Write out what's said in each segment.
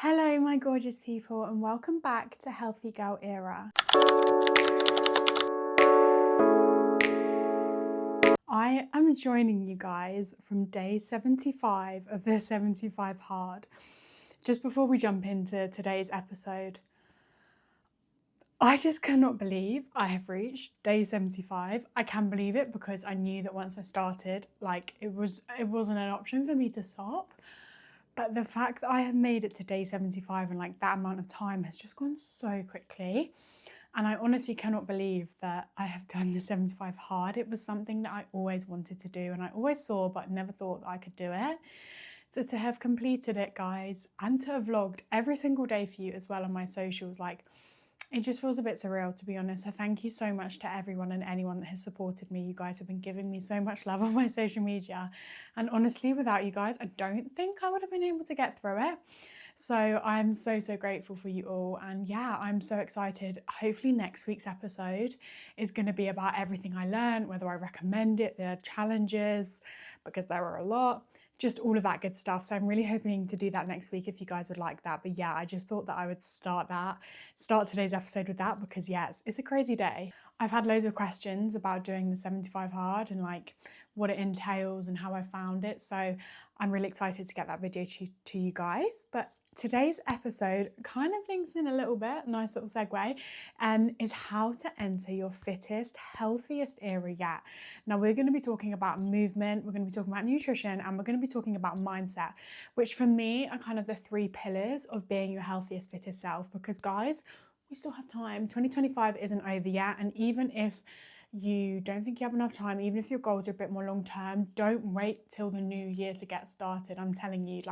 Hello, my gorgeous people, and welcome back to Healthy Girl Era. I am joining you guys from day 75 of the 75 Hard. Just before we jump into today's episode, I just cannot believe I have reached day 75. I can believe it because I knew that once I started, it wasn't an option for me to stop. But the fact that I have made it to day 75 and that amount of time has just gone so quickly. And I honestly cannot believe that I have done the 75 hard. It was something that I always wanted to do and I always saw, but never thought that I could do it. So to have completed it, guys, and to have vlogged every single day for you as well on my socials, it just feels a bit surreal, to be honest. So thank you so much to everyone and anyone that has supported me. You guys have been giving me so much love on my social media. And honestly, without you guys, I don't think I would have been able to get through it. So I'm so grateful for you all. And yeah, I'm so excited. Hopefully next week's episode is going to be about everything I learned, whether I recommend it, the challenges, because there are a lot. Just all of that good stuff. So I'm really hoping to do that next week if you guys would like that. But yeah, I just thought that I would start today's episode with that because yes, it's a crazy day. I've had loads of questions about doing the 75 hard and what it entails and how I found it. So I'm really excited to get that video to you guys. But today's episode kind of links in a little bit, nice little segue, is how to enter your fittest, healthiest era yet. Now we're going to be talking about movement, we're going to be talking about nutrition, and we're going to be talking about mindset, which for me are kind of the three pillars of being your healthiest, fittest self. Because guys, we still have time. 2025 isn't over yet, and even if you don't think you have enough time, even if your goals are a bit more long term, don't wait till the new year to get started. I'm telling you,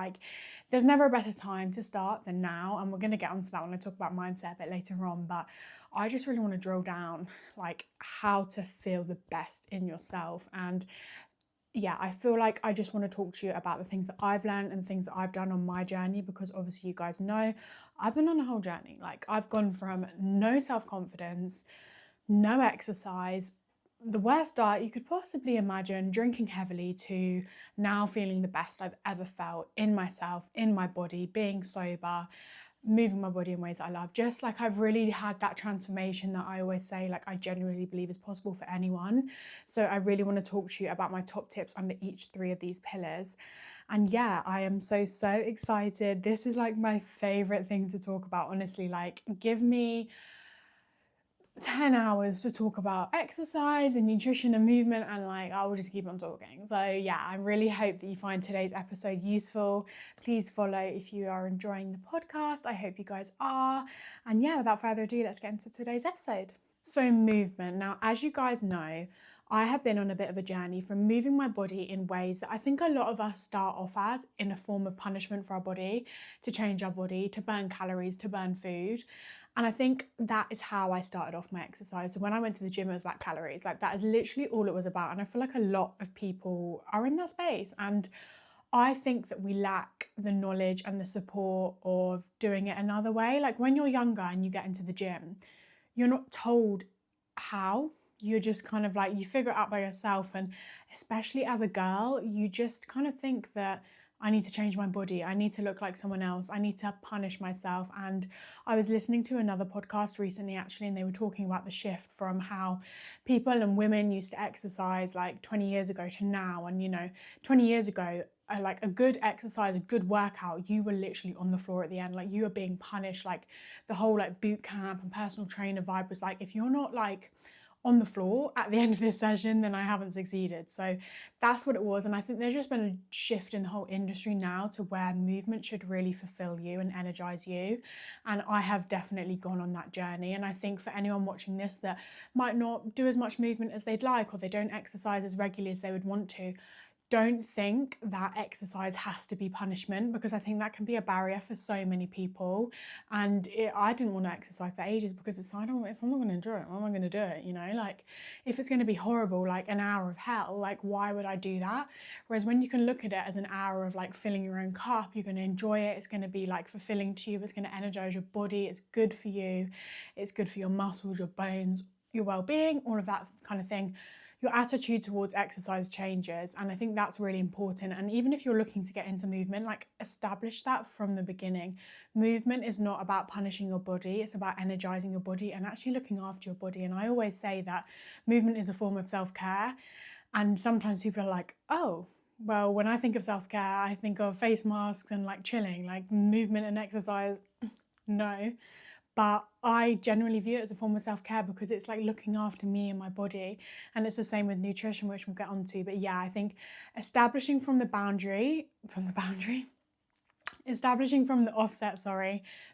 there's never a better time to start than now. And we're going to get onto that when I talk about mindset a bit later on. But I just really want to drill down how to feel the best in yourself. And yeah, I feel like I just want to talk to you about the things that I've learned and things that I've done on my journey, because obviously you guys know I've been on a whole journey. I've gone from no self-confidence, no exercise, the worst diet you could possibly imagine, drinking heavily, to now feeling the best I've ever felt in myself, in my body, being sober, moving my body in ways that I love. Just I've really had that transformation that I always say I genuinely believe is possible for anyone. So I really want to talk to you about my top tips under each three of these pillars. And yeah, I am so excited. This is my favorite thing to talk about, honestly. Give me 10 hours to talk about exercise and nutrition and movement, and I will just keep on talking. So yeah, I really hope that you find today's episode useful. Please follow if you are enjoying the podcast. I hope you guys are. And yeah, without further ado, let's get into today's episode. So movement. Now, as you guys know, I have been on a bit of a journey from moving my body in ways that I think a lot of us start off as in a form of punishment for our body, to change our body, to burn calories, to burn food. And I think that is how I started off my exercise. So when I went to the gym, it was about calories. That is literally all it was about. And I feel like a lot of people are in that space. And I think that we lack the knowledge and the support of doing it another way. When you're younger and you get into the gym, you're not told how. You're just kind of you figure it out by yourself. And especially as a girl, you just kind of think that I need to change my body. I need to look like someone else. I need to punish myself. And I was listening to another podcast recently, actually, and they were talking about the shift from how people and women used to exercise 20 years ago to now. And 20 years ago, a good exercise, a good workout, you were literally on the floor at the end. You were being punished. The whole boot camp and personal trainer vibe was if you're not on the floor at the end of this session, then I haven't succeeded. So that's what it was. And I think there's just been a shift in the whole industry now to where movement should really fulfill you and energize you. And I have definitely gone on that journey. And I think for anyone watching this that might not do as much movement as they'd like, or they don't exercise as regularly as they would want to, don't think that exercise has to be punishment, because I think that can be a barrier for so many people. And I didn't want to exercise for ages because if I'm not going to do it, how am I going to do it? If it's going to be horrible, an hour of hell, why would I do that? Whereas when you can look at it as an hour of filling your own cup, you're going to enjoy it. It's going to be fulfilling to you. It's going to energize your body. It's good for you. It's good for your muscles, your bones, your well-being, all of that kind of thing. your attitude towards exercise changes. And I think that's really important. And even if you're looking to get into movement, like establish that from the beginning. Movement is not about punishing your body, it's about energizing your body and actually looking after your body. And I always say that movement is a form of self-care. And sometimes people are like, oh, well, when I think of self-care, I think of face masks and like chilling, like movement and exercise. No, but I generally view it as a form of self-care because it's like looking after me and my body. And it's the same with nutrition, which we'll get onto. But yeah, I think establishing from the offset,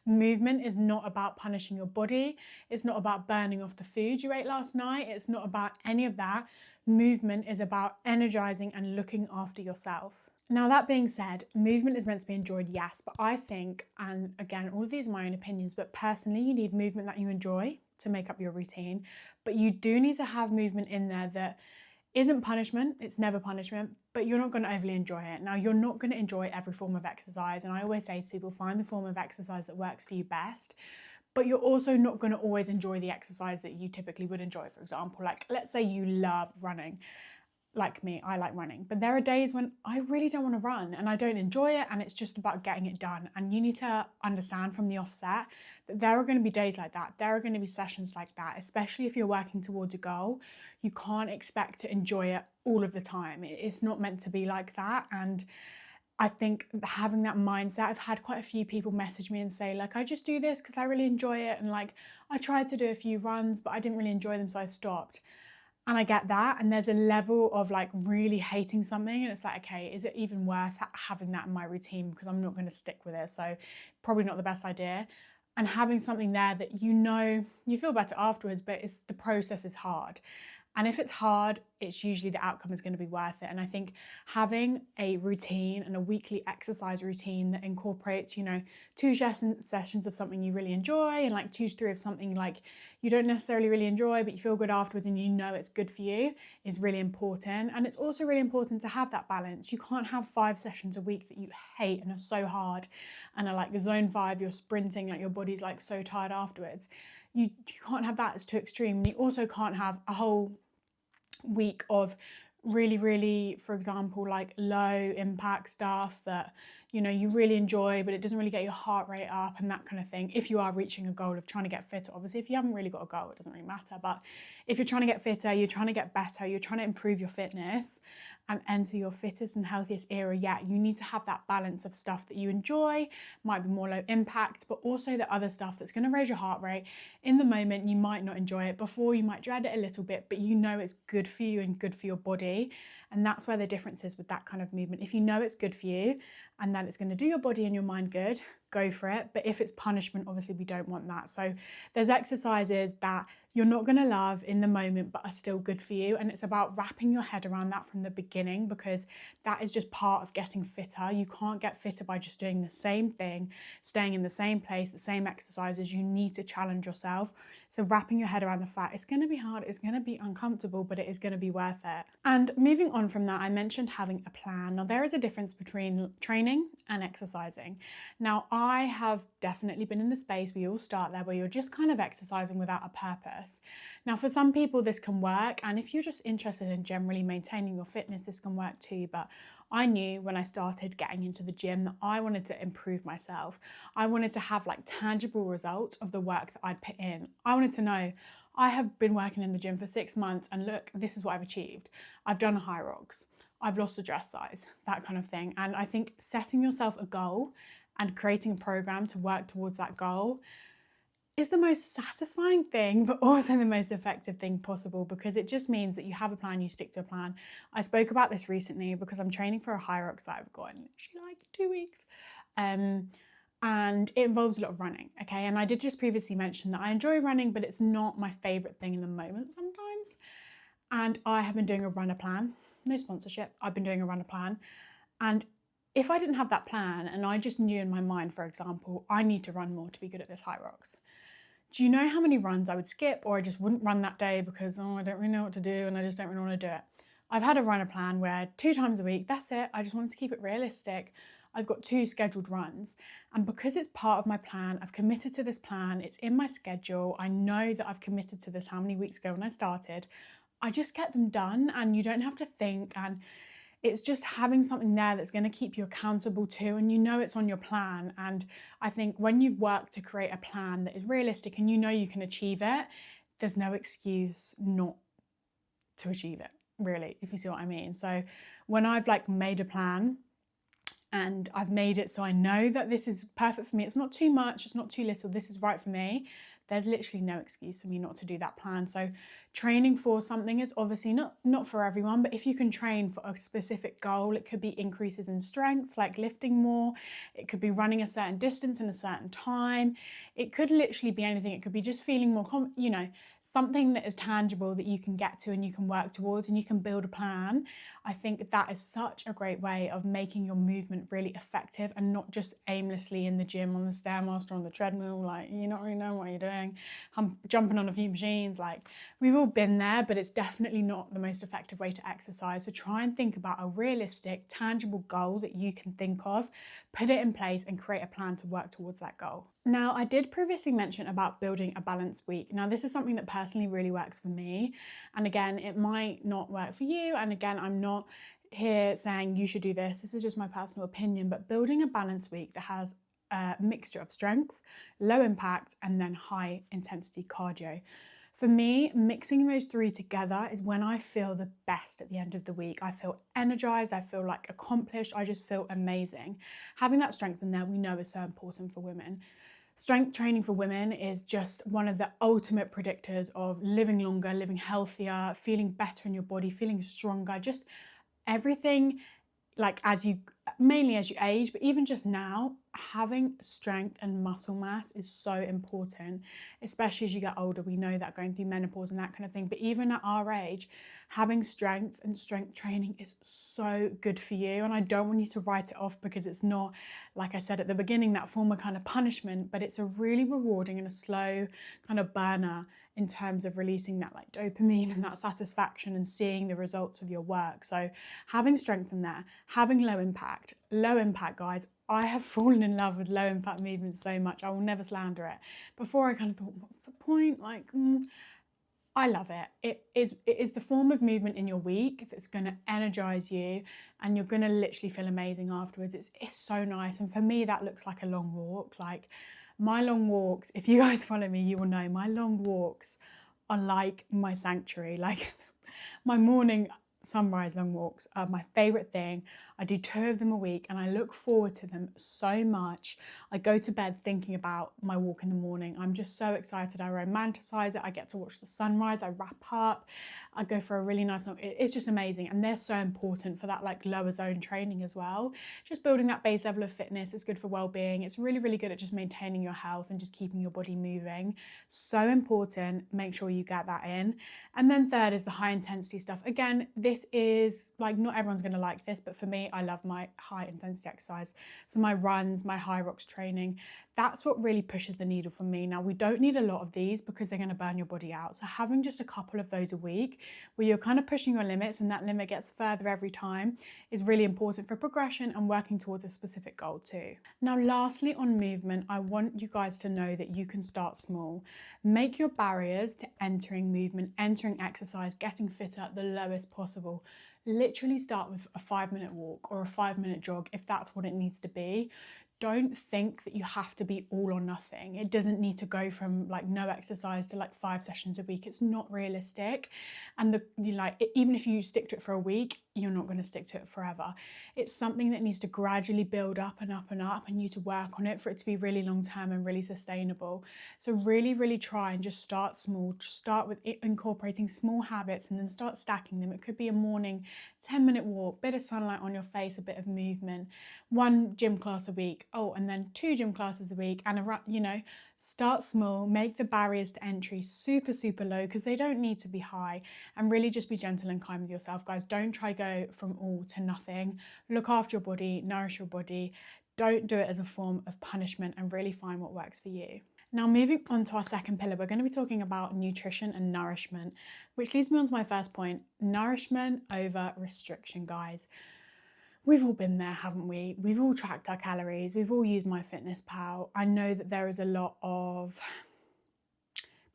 movement is not about punishing your body. It's not about burning off the food you ate last night. It's not about any of that. Movement is about energizing and looking after yourself. Now, that being said, movement is meant to be enjoyed, yes, but I think, and again, all of these are my own opinions, but personally, you need movement that you enjoy to make up your routine. But you do need to have movement in there that isn't punishment, it's never punishment, but you're not going to overly enjoy it. Now, you're not going to enjoy every form of exercise, and I always say to people, find the form of exercise that works for you best. But you're also not going to always enjoy the exercise that you typically would enjoy. For example, like let's say you love running. Like me, I like running, but there are days when I really don't want to run and I don't enjoy it, and it's just about getting it done. And you need to understand from the offset that there are going to be days like that. There are going to be sessions like that, especially if you're working towards a goal. You can't expect to enjoy it all of the time. It's not meant to be like that. And I think having that mindset, I've had quite a few people message me and say, like, I just do this because I really enjoy it. And like, I tried to do a few runs, but I didn't really enjoy them, so I stopped. And I get that. And there's a level of like really hating something. And it's like, okay, is it even worth having that in my routine? Because I'm not going to stick with it. So probably not the best idea. And having something there that you know, you feel better afterwards, but the process is hard. And if it's hard, it's usually the outcome is going to be worth it. And I think having a routine and a weekly exercise routine that incorporates, 2 sessions of something you really enjoy and like 2 to 3 of something like you don't necessarily really enjoy, but you feel good afterwards and you know it's good for you is really important. And it's also really important to have that balance. You can't have 5 sessions a week that you hate and are so hard and are like zone 5, you're sprinting, like your body's like so tired afterwards. You can't have that, it's too extreme. And you also can't have a whole week of really, for example, like low impact stuff that you really enjoy, but it doesn't really get your heart rate up and that kind of thing. If you are reaching a goal of trying to get fitter, obviously, if you haven't really got a goal, it doesn't really matter. But if you're trying to get fitter, you're trying to get better, you're trying to improve your fitness and enter your fittest and healthiest era, you need to have that balance of stuff that you enjoy, might be more low impact, but also the other stuff that's going to raise your heart rate. In the moment, you might not enjoy it. Before, you might dread it a little bit, but you know it's good for you and good for your body. And that's where the difference is with that kind of movement. If you know it's good for you and that it's going to do your body and your mind good, go for it. But if it's punishment, obviously we don't want that. So there's exercises that you're not going to love in the moment but are still good for you, and it's about wrapping your head around that from the beginning, because that is just part of getting fitter. You can't get fitter by just doing the same thing, staying in the same place, the same exercises. You need to challenge yourself. So wrapping your head around the fact it's going to be hard, it's going to be uncomfortable, but it is going to be worth it. And moving on from that, I mentioned having a plan. Now, there is a difference between training and exercising. Now, I have definitely been in the space, we all start there, where you're just kind of exercising without a purpose. Now, for some people, this can work. And if you're just interested in generally maintaining your fitness, this can work too. But I knew when I started getting into the gym that I wanted to improve myself. I wanted to have like tangible results of the work that I'd put in. I wanted to know, I have been working in the gym for 6 months and look, this is what I've achieved. I've done high rocks. I've lost a dress size, that kind of thing. And I think setting yourself a goal and creating a program to work towards that goal is the most satisfying thing, but also the most effective thing possible, because it just means that you have a plan, you stick to a plan. I spoke about this recently because I'm training for a high rocks that I've got in literally like 2 weeks. And it involves a lot of running, okay? And I did just previously mention that I enjoy running, but it's not my favorite thing in the moment sometimes. And I have been doing a runner plan, no sponsorship, I've been doing a runner plan. And if I didn't have that plan and I just knew in my mind, for example, I need to run more to be good at this high rocks, do you know how many runs I would skip, or I just wouldn't run that day because, I don't really know what to do and I just don't really want to do it? I've had a runner plan where 2 times a week, that's it. I just wanted to keep it realistic. I've got 2 scheduled runs. And because it's part of my plan, I've committed to this plan, it's in my schedule, I know that I've committed to this how many weeks ago when I started, I just get them done, and you don't have to think, and it's just having something there that's going to keep you accountable to, and you know it's on your plan. And I think when you've worked to create a plan that is realistic and you know you can achieve it, there's no excuse not to achieve it, really, if you see what I mean. So when I've like made a plan and I've made it so I know that this is perfect for me, it's not too much, it's not too little, this is right for me, there's literally no excuse for me not to do that plan. So training for something is obviously not for everyone, but if you can train for a specific goal, it could be increases in strength, like lifting more, it could be running a certain distance in a certain time, it could literally be anything. It could be just feeling more something that is tangible that you can get to and you can work towards and you can build a plan. I think that is such a great way of making your movement really effective and not just aimlessly in the gym on the Stairmaster, on the treadmill, like you don't really know what you're doing. I'm jumping on a few machines, like we've all been there, but it's definitely not the most effective way to exercise. So try and think about a realistic, tangible goal that you can think of, put it in place and create a plan to work towards that goal. Now, I did previously mention about building a balanced week. Now, this is something that personally really works for me. And again, it might not work for you. And again, I'm not here saying you should do this. This is just my personal opinion. But building a balanced week that has a mixture of strength, low impact, and then high intensity cardio. For me, mixing those three together is when I feel the best at the end of the week. I feel energized, I feel like accomplished, I just feel amazing. Having that strength in there, we know is so important for women. Strength training for women is just one of the ultimate predictors of living longer, living healthier, feeling better in your body, feeling stronger, just everything, like mainly as you age, but even just now, having strength and muscle mass is so important, especially as you get older. We know that going through menopause and that kind of thing, but even at our age, having strength and strength training is so good for you. And I don't want you to write it off because it's not, like I said at the beginning, that form of kind of punishment, but it's a really rewarding and a slow kind of burner in terms of releasing that like dopamine and that satisfaction and seeing the results of your work. So having strength in there, having low impact, guys, I have fallen in love with low impact movement so much. I will never slander it. Before I kind of thought, what's the point? I love it. It is the form of movement in your week that's going to energize you and you're going to literally feel amazing afterwards. It's so nice. And for me, that looks like a long walk. Like my long walks, if you guys follow me, you will know my long walks are like my sanctuary. Like my morning sunrise long walks are my favorite thing. I do 2 of them a week and I look forward to them so much. I go to bed thinking about my walk in the morning. I'm just so excited. I romanticize it. I get to watch the sunrise. I wrap up. I go for a really nice long. It's just amazing. And they're so important for that like lower zone training as well. Just building that base level of fitness. It's good for well-being. It's really, really good at just maintaining your health and just keeping your body moving. So important. Make sure you get that in. And then third is the high intensity stuff. Again, this is like, not everyone's going to like this, but for me, I love my high intensity exercise. So my runs, my high rocks training, that's what really pushes the needle for me. Now, we don't need a lot of these because they're going to burn your body out. So having just a couple of those a week where you're kind of pushing your limits and that limit gets further every time is really important for progression and working towards a specific goal too. Now, lastly, on movement, I want you guys to know that you can start small. Make your barriers to entering movement, entering exercise, getting fitter the lowest possible. Literally start with a 5-minute walk or a 5-minute jog if that's what it needs to be. Don't think that you have to be all or nothing. It doesn't need to go from like no exercise to like 5 sessions a week. It's not realistic. And even if you stick to it for a week, you're not going to stick to it forever. It's something that needs to gradually build up and up and up, and you to work on it for it to be really long term and really sustainable. So really, really try and just start small. Just start with incorporating small habits and then start stacking them. It could be a morning 10-minute walk, bit of sunlight on your face, a bit of movement, 1 gym class a week, and then 2 gym classes a week, and start small, make the barriers to entry super, super low because they don't need to be high, and really just be gentle and kind with yourself, guys. Don't try go from all to nothing. Look after your body, nourish your body. Don't do it as a form of punishment, and really find what works for you. Now, moving on to our second pillar, we're going to be talking about nutrition and nourishment, which leads me on to my first point, nourishment over restriction, guys. We've all been there, haven't we? We've all tracked our calories. We've all used MyFitnessPal. I know that there is a lot of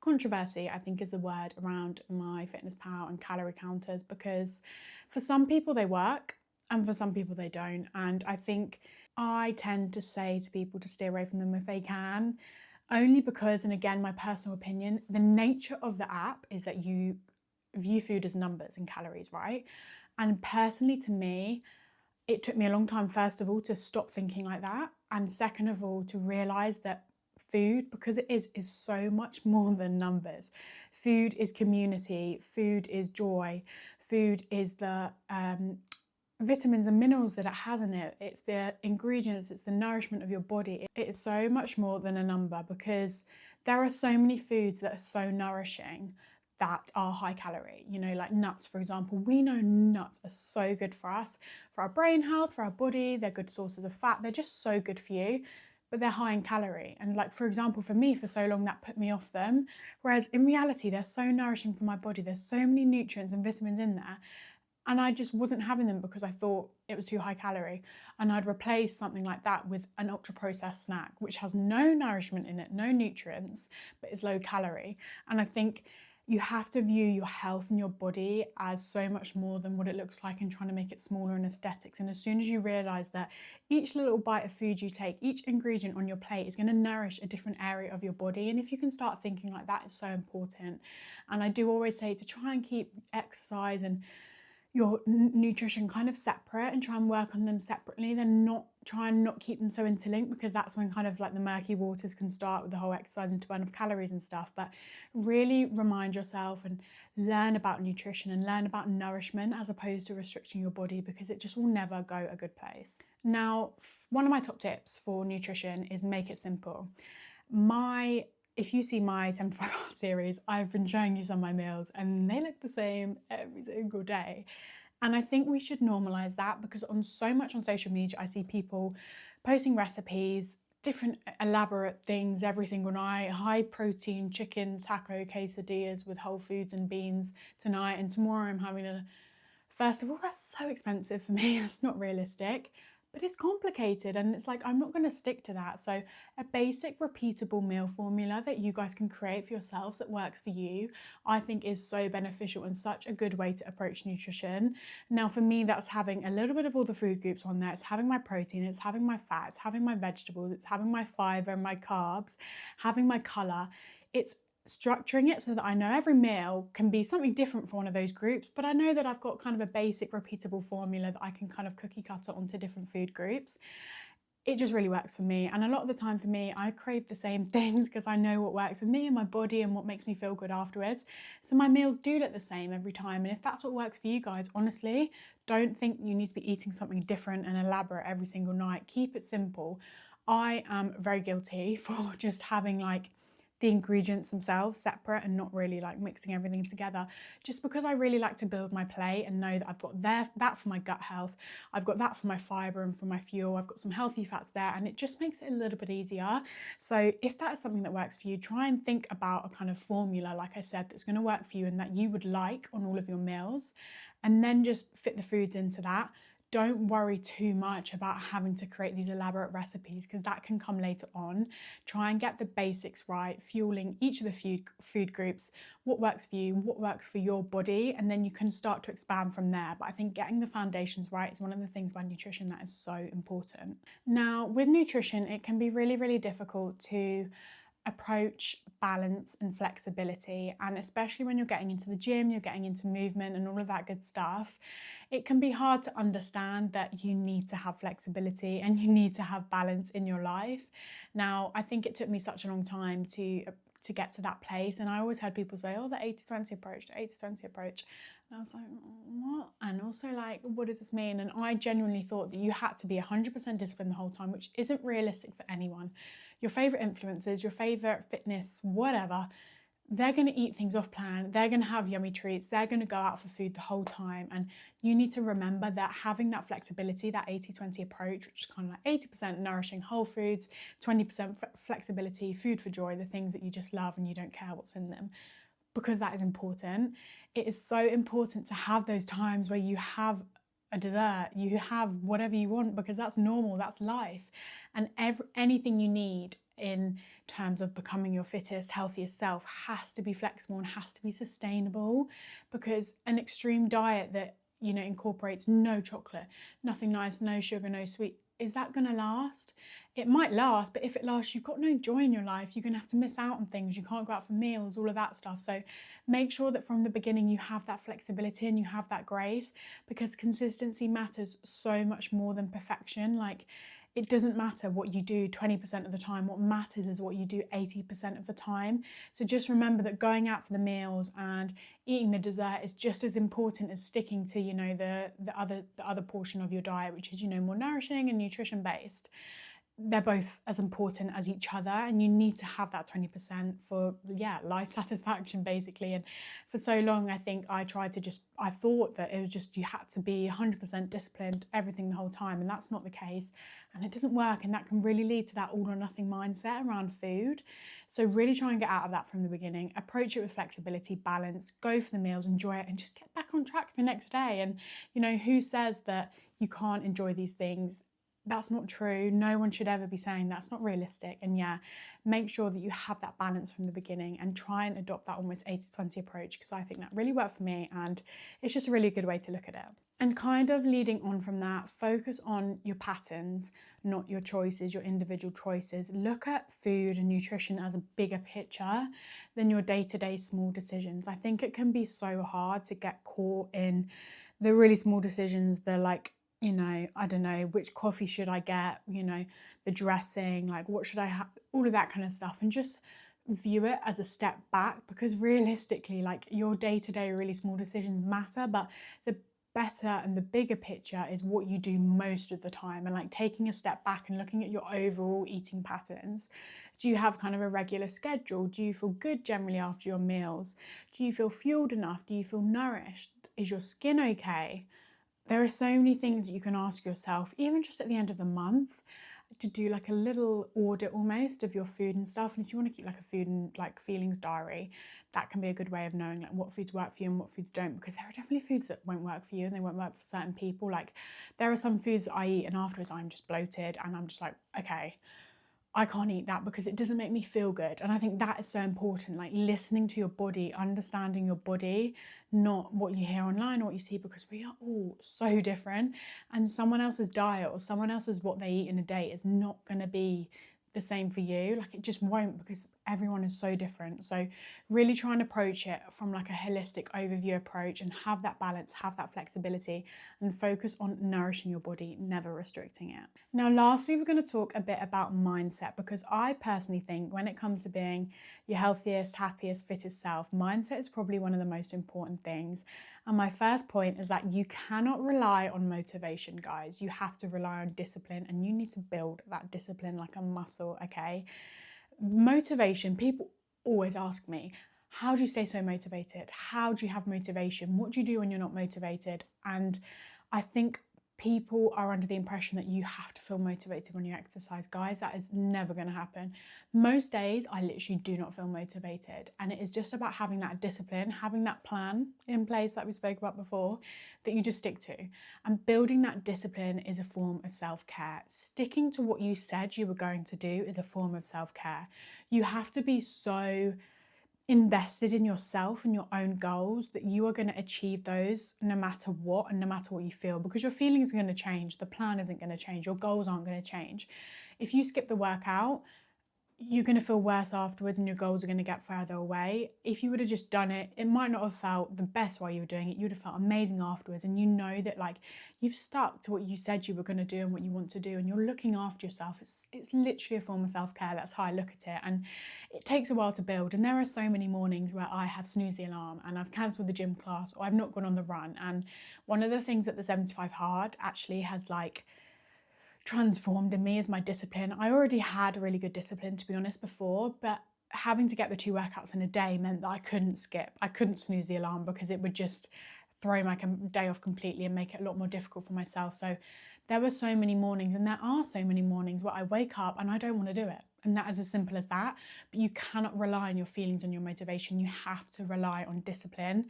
controversy, I think is the word, around MyFitnessPal and calorie counters, because for some people they work and for some people they don't. And I think I tend to say to people to stay away from them if they can, only because, and again, my personal opinion, the nature of the app is that you view food as numbers and calories, right? And personally, to me, it took me a long time, first of all, to stop thinking like that. And second of all, to realize that food, because it is so much more than numbers. Food is community, food is joy, food is the vitamins and minerals that it has in it. It's the ingredients, it's the nourishment of your body. It is so much more than a number, because there are so many foods that are so nourishing that are high calorie, you know, like nuts, for example. We know nuts are so good for us, for our brain health, for our body. They're good sources of fat. They're just so good for you, but they're high in calorie. And like, for example, for me, for so long, that put me off them. Whereas in reality, they're so nourishing for my body. There's so many nutrients and vitamins in there. And I just wasn't having them because I thought it was too high calorie. And I'd replace something like that with an ultra processed snack, which has no nourishment in it, no nutrients, but is low calorie. And I think you have to view your health and your body as so much more than what it looks like, and trying to make it smaller in aesthetics. And as soon as you realize that each little bite of food you take, each ingredient on your plate is going to nourish a different area of your body. And if you can start thinking like that, it's so important. And I do always say to try and keep exercise and your nutrition kind of separate, and try and work on them separately. Then try and not keep them so interlinked, because that's when kind of like the murky waters can start with the whole exercise and to burn off calories and stuff. But really remind yourself and learn about nutrition and learn about nourishment as opposed to restricting your body, because it just will never go a good place. Now, one of my top tips for nutrition is make it simple. If you see my 75 Hard series, I've been showing you some of my meals and they look the same every single day. And I think we should normalize that, because on so much on social media, I see people posting recipes, different elaborate things every single night, high protein chicken taco quesadillas with whole foods and beans tonight, and tomorrow I'm having first of all, that's so expensive for me. It's not realistic. But it's complicated, and it's like, I'm not going to stick to that. So a basic repeatable meal formula that you guys can create for yourselves that works for you, I think is so beneficial and such a good way to approach nutrition. Now for me, that's having a little bit of all the food groups on there. It's having my protein, it's having my fat, it's having my vegetables, it's having my fiber and my carbs, having my color. It's structuring it so that I know every meal can be something different for one of those groups, but I know that I've got kind of a basic repeatable formula that I can kind of cookie cutter onto different food groups. It just really works for me. And a lot of the time for me, I crave the same things because I know what works for me and my body and what makes me feel good afterwards. So my meals do look the same every time. And if that's what works for you guys, honestly, don't think you need to be eating something different and elaborate every single night. Keep it simple. I am very guilty for just having like the ingredients themselves separate and not really like mixing everything together, just because I really like to build my plate and know that I've got that for my gut health, I've got that for my fiber and for my fuel, I've got some healthy fats there, and it just makes it a little bit easier. So if that is something that works for you, try and think about a kind of formula, like I said, that's going to work for you and that you would like on all of your meals, and then just fit the foods into that. Don't worry too much about having to create these elaborate recipes, because that can come later on. Try and get the basics right, fueling each of the food groups, what works for you, what works for your body, and then you can start to expand from there. But I think getting the foundations right is one of the things about nutrition that is so important. Now, with nutrition, it can be really, really difficult to approach balance and flexibility, and especially when you're getting into the gym, you're getting into movement and all of that good stuff, it can be hard to understand that you need to have flexibility and you need to have balance in your life. Now, I think it took me such a long time to get to that place, and I always heard people say, oh, the 80-20 approach, the 80-20 approach. And I was like, what? And also like, what does this mean? And I genuinely thought that you had to be 100% disciplined the whole time, which isn't realistic for anyone. Your favorite influencers, your favorite fitness, whatever, they're going to eat things off plan. They're going to have yummy treats. They're going to go out for food the whole time. And you need to remember that having that flexibility, that 80-20 approach, which is kind of like 80% nourishing whole foods, 20% flexibility, food for joy, the things that you just love and you don't care what's in them, because that is important. It is so important to have those times where you have a dessert, you have whatever you want, because that's normal, that's life. And anything you need in terms of becoming your fittest, healthiest self has to be flexible and has to be sustainable, because an extreme diet that, you know, incorporates no chocolate, nothing nice, no sugar, no sweet, is that going to last? It might last, but if it lasts, you've got no joy in your life. You're going to have to miss out on things. You can't go out for meals, all of that stuff. So make sure that from the beginning you have that flexibility and you have that grace, because consistency matters so much more than perfection. Like, it doesn't matter what you do 20% of the time. What matters is what you do 80% of the time. So just remember that going out for the meals and eating the dessert is just as important as sticking to, you know, the other portion of your diet, which is, you know, more nourishing and nutrition based. They're both as important as each other, and you need to have that 20% for, yeah, life satisfaction basically. And for so long, I think I thought that it was just, you had to be 100% disciplined everything the whole time, and that's not the case, and it doesn't work, and that can really lead to that all or nothing mindset around food. So really try and get out of that from the beginning. Approach it with flexibility, balance, go for the meals, enjoy it, and just get back on track the next day. And, you know, who says that you can't enjoy these things? That's not true. No one should ever be saying that's not realistic. And yeah, make sure that you have that balance from the beginning and try and adopt that almost 80-20 approach, because I think that really worked for me, and it's just a really good way to look at it. And kind of leading on from that, focus on your patterns, not your choices, your individual choices. Look at food and nutrition as a bigger picture than your day-to-day small decisions. I think it can be so hard to get caught in the really small decisions, the like, you know, I don't know, which coffee should I get, you know, the dressing, like what should I have, all of that kind of stuff, and just view it as a step back, because realistically, like, your day-to-day really small decisions matter, but the better and the bigger picture is what you do most of the time, and like taking a step back and looking at your overall eating patterns. Do you have kind of a regular schedule? Do you feel good generally after your meals? Do you feel fueled enough? Do you feel nourished? Is your skin okay? There are so many things that you can ask yourself, even just at the end of the month, to do like a little audit almost of your food and stuff. And if you want to keep like a food and like feelings diary, that can be a good way of knowing like what foods work for you and what foods don't, because there are definitely foods that won't work for you and they won't work for certain people. Like, there are some foods that I eat and afterwards I'm just bloated and I'm just like, okay, I can't eat that because it doesn't make me feel good. And I think that is so important, like listening to your body, understanding your body, not what you hear online or what you see, because we are all so different, and someone else's diet or someone else's what they eat in a day is not going to be the same for you. Like, it just won't, because everyone is so different. So really try and approach it from like a holistic overview approach and have that balance, have that flexibility, and focus on nourishing your body, never restricting it. Now, lastly, we're going to talk a bit about mindset, because I personally think when it comes to being your healthiest, happiest, fittest self, mindset is probably one of the most important things. And my first point is that you cannot rely on motivation, guys. You have to rely on discipline, and you need to build that discipline like a muscle, okay? Motivation, people always ask me, how do you stay so motivated? How do you have motivation? What do you do when you're not motivated? And I think people are under the impression that you have to feel motivated when you exercise. Guys, that is never going to happen. Most days I literally do not feel motivated, and it is just about having that discipline, having that plan in place that we spoke about before, that you just stick to. And building that discipline is a form of self-care. Sticking to what you said you were going to do is a form of self-care. You have to be so invested in yourself and your own goals that you are going to achieve those no matter what and no matter what you feel, because your feelings are going to change, the plan isn't going to change, your goals aren't going to change. If you skip the workout, you're going to feel worse afterwards and your goals are going to get further away. If you would have just done it, it might not have felt the best while you were doing it. You would have felt amazing afterwards, and you know that like you've stuck to what you said you were going to do and what you want to do, and you're looking after yourself. It's literally a form of self-care. That's how I look at it, and it takes a while to build. And there are so many mornings where I have snoozed the alarm and I've cancelled the gym class, or I've not gone on the run. And one of the things that the 75 Hard actually has like transformed in me is my discipline. I already had a really good discipline, to be honest, before, but having to get the 2 workouts in a day meant that I couldn't skip. I couldn't snooze the alarm, because it would just throw my day off completely and make it a lot more difficult for myself. So there were so many mornings, and there are so many mornings where I wake up and I don't want to do it. And that is as simple as that. But you cannot rely on your feelings and your motivation. You have to rely on discipline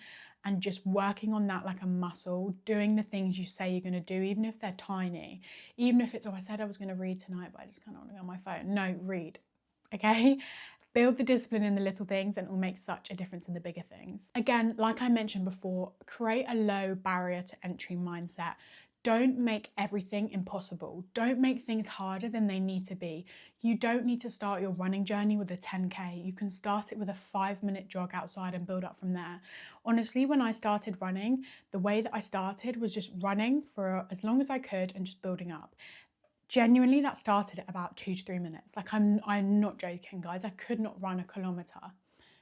and just working on that like a muscle, doing the things you say you're going to do, even if they're tiny. Even if it's, oh, I said I was going to read tonight, but I just kind of want to go on my phone. No, read. Okay? Build the discipline in the little things and it will make such a difference in the bigger things. Again, like I mentioned before, create a low barrier to entry mindset. Don't make everything impossible. Don't make things harder than they need to be. You don't need to start your running journey with a 10K. You can start it with a 5-minute jog outside and build up from there. Honestly, when I started running, the way that I started was just running for as long as I could and just building up. Genuinely, that started at about 2 to 3 minutes. Like I'm not joking, guys. I could not run a kilometre,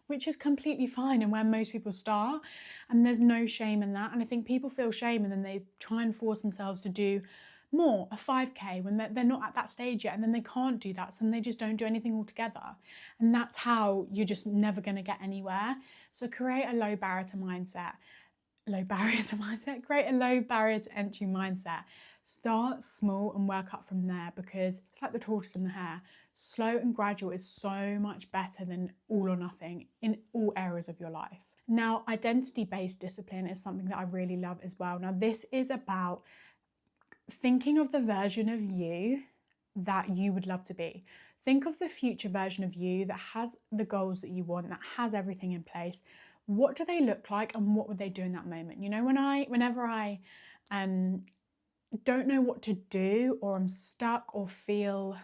which is completely fine and where most people start, and there's no shame in that. And I think people feel shame and then they try and force themselves to do more, a 5K, when they're not at that stage yet, and then they can't do that, so then they just don't do anything altogether. And that's how you're just never going to get anywhere. So create a low barrier to mindset. Create a low barrier to entry mindset. Start small and work up from there, because it's like the tortoise and the hare. Slow and gradual is so much better than all or nothing in all areas of your life. Now, identity-based discipline is something that I really love as well. Now, this is about thinking of the version of you that you would love to be. Think of the future version of you that has the goals that you want, that has everything in place. What do they look like and what would they do in that moment? You know, whenever I don't know what to do, or I'm stuck, or feel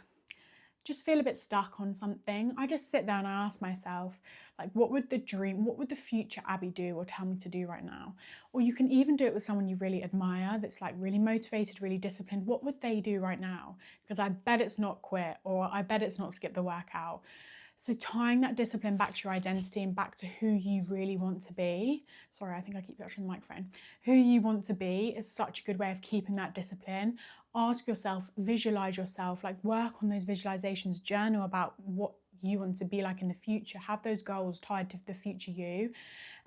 a bit stuck on something, I just sit down and I ask myself, like, what would the future Abby do or tell me to do right now? Or you can even do it with someone you really admire, that's like really motivated, really disciplined. What would they do right now? Because I bet it's not quit, or I bet it's not skip the workout. So tying that discipline back to your identity and back to who you really want to be. Sorry, I think I keep touching the microphone. Who you want to be is such a good way of keeping that discipline. Ask yourself, visualize yourself, like work on those visualizations, journal about what you want to be like in the future. Have those goals tied to the future you.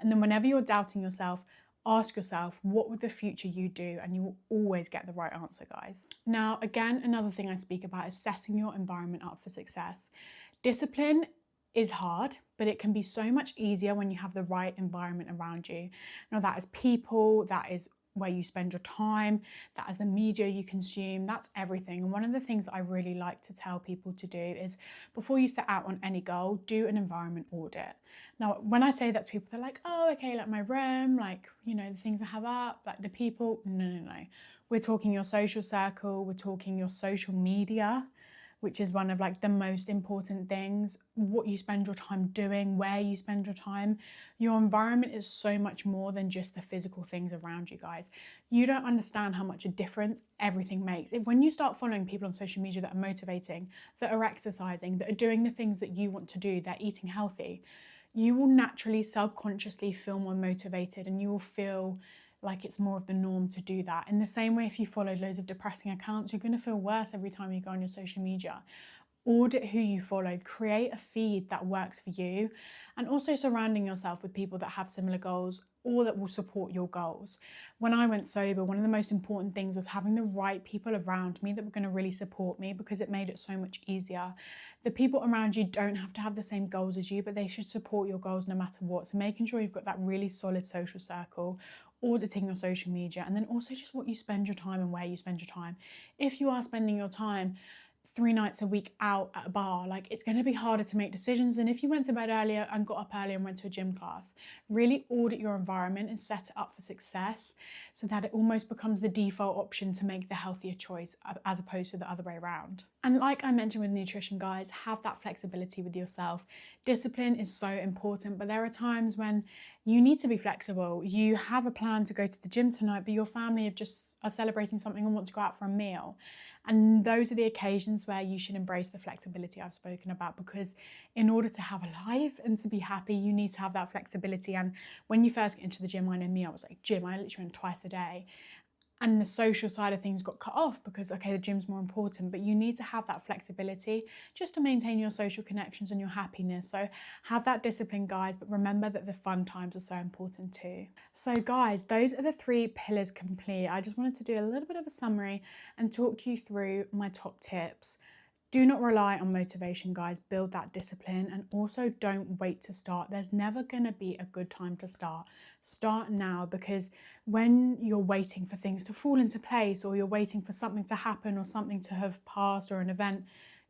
And then whenever you're doubting yourself, ask yourself, what would the future you do? And you will always get the right answer, guys. Now, again, another thing I speak about is setting your environment up for success. Discipline is hard, but it can be so much easier when you have the right environment around you. Now, that is people, that is where you spend your time, that is the media you consume, that's everything. And one of the things that I really like to tell people to do is, before you set out on any goal, do an environment audit. Now, when I say that to people, they're like, oh, okay, like my room, like, you know, the things I have up, like the people. No. We're talking your social circle, we're talking your social media, which is one of like the most important things, what you spend your time doing, where you spend your time. Your environment is so much more than just the physical things around you, guys. You don't understand how much a difference everything makes. When you start following people on social media that are motivating, that are exercising, that are doing the things that you want to do, they're eating healthy, you will naturally subconsciously feel more motivated, and you will feel like it's more of the norm to do that. In the same way, if you follow loads of depressing accounts, you're going to feel worse every time you go on your social media. Audit who you follow, create a feed that works for you, and also surrounding yourself with people that have similar goals or that will support your goals. When I went sober, one of the most important things was having the right people around me that were going to really support me, because it made it so much easier. The people around you don't have to have the same goals as you, but they should support your goals no matter what. So making sure you've got that really solid social circle, auditing your social media, and then also just what you spend your time and where you spend your time. If you are spending your time 3 nights a week out at a bar, like, it's going to be harder to make decisions than if you went to bed earlier and got up earlier and went to a gym class. Really audit your environment and set it up for success, so that it almost becomes the default option to make the healthier choice, as opposed to the other way around. And like I mentioned with nutrition, guys, have that flexibility with yourself. Discipline is so important, but there are times when you need to be flexible. You have a plan to go to the gym tonight, but your family are celebrating something and want to go out for a meal. And those are the occasions where you should embrace the flexibility I've spoken about, because in order to have a life and to be happy, you need to have that flexibility. And when you first get into the gym, I know me, I was like, gym, I literally went twice a day. And the social side of things got cut off because, okay, the gym's more important, but you need to have that flexibility just to maintain your social connections and your happiness. So have that discipline, guys, but remember that the fun times are so important too. So guys, those are the 3 pillars complete. I just wanted to do a little bit of a summary and talk you through my top tips. Do not rely on motivation, guys. Build that discipline, and also don't wait to start. There's never going to be a good time to start. Start now, because when you're waiting for things to fall into place, or you're waiting for something to happen or something to have passed or an event,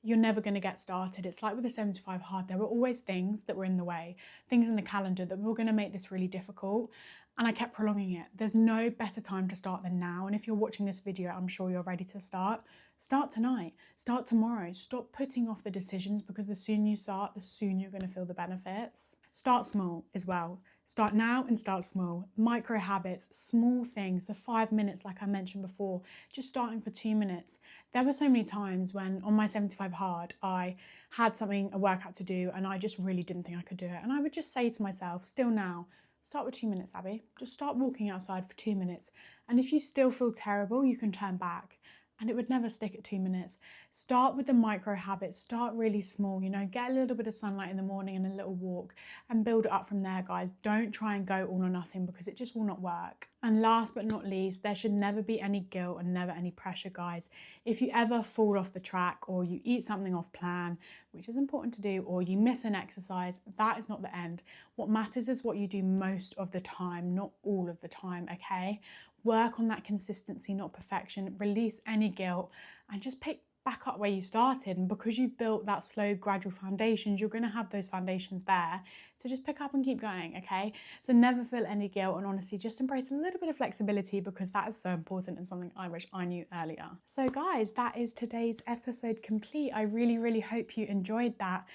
you're never going to get started. It's like with the 75 hard, there were always things that were in the way, things in the calendar that were going to make this really difficult. And I kept prolonging it. There's no better time to start than now. And if you're watching this video, I'm sure you're ready to start. Start tonight, start tomorrow. Stop putting off the decisions, because the sooner you start, the sooner you're going to feel the benefits. Start small as well. Start now and start small. Micro habits, small things, the 5 minutes like I mentioned before, just starting for 2 minutes. There were so many times when on my 75 hard, I had a workout to do, and I just really didn't think I could do it. And I would just say to myself, still now, start with 2 minutes, Abby. Just start walking outside for 2 minutes. And if you still feel terrible, you can turn back. And it would never stick at 2 minutes. Start with the micro habits. Start really small, get a little bit of sunlight in the morning and a little walk, and build it up from there, guys. Don't try and go all or nothing, because it just will not work. And last but not least, there should never be any guilt and never any pressure, guys. If you ever fall off the track, or you eat something off plan, which is important to do, or you miss an exercise, that is not the end. What matters is what you do most of the time, not all of the time, okay? Work on that consistency, not perfection. Release any guilt and just pick back up where you started. And because you've built that slow, gradual foundations, you're going to have those foundations there. So just pick up and keep going, okay? So never feel any guilt, and honestly, just embrace a little bit of flexibility, because that is so important and something I wish I knew earlier. So guys, that is today's episode complete. I really, really hope you enjoyed that.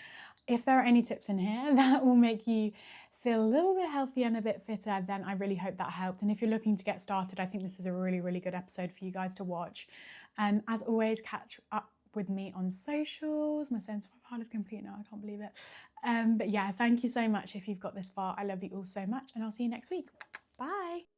If there are any tips in here that will make you feel a little bit healthier and a bit fitter, then I really hope that helped. And if you're looking to get started, I think this is a really, really good episode for you guys to watch. And as always, catch up with me on socials. My 75 hard is complete now, I can't believe it. But yeah, thank you so much if you've got this far. I love you all so much, and I'll see you next week. Bye.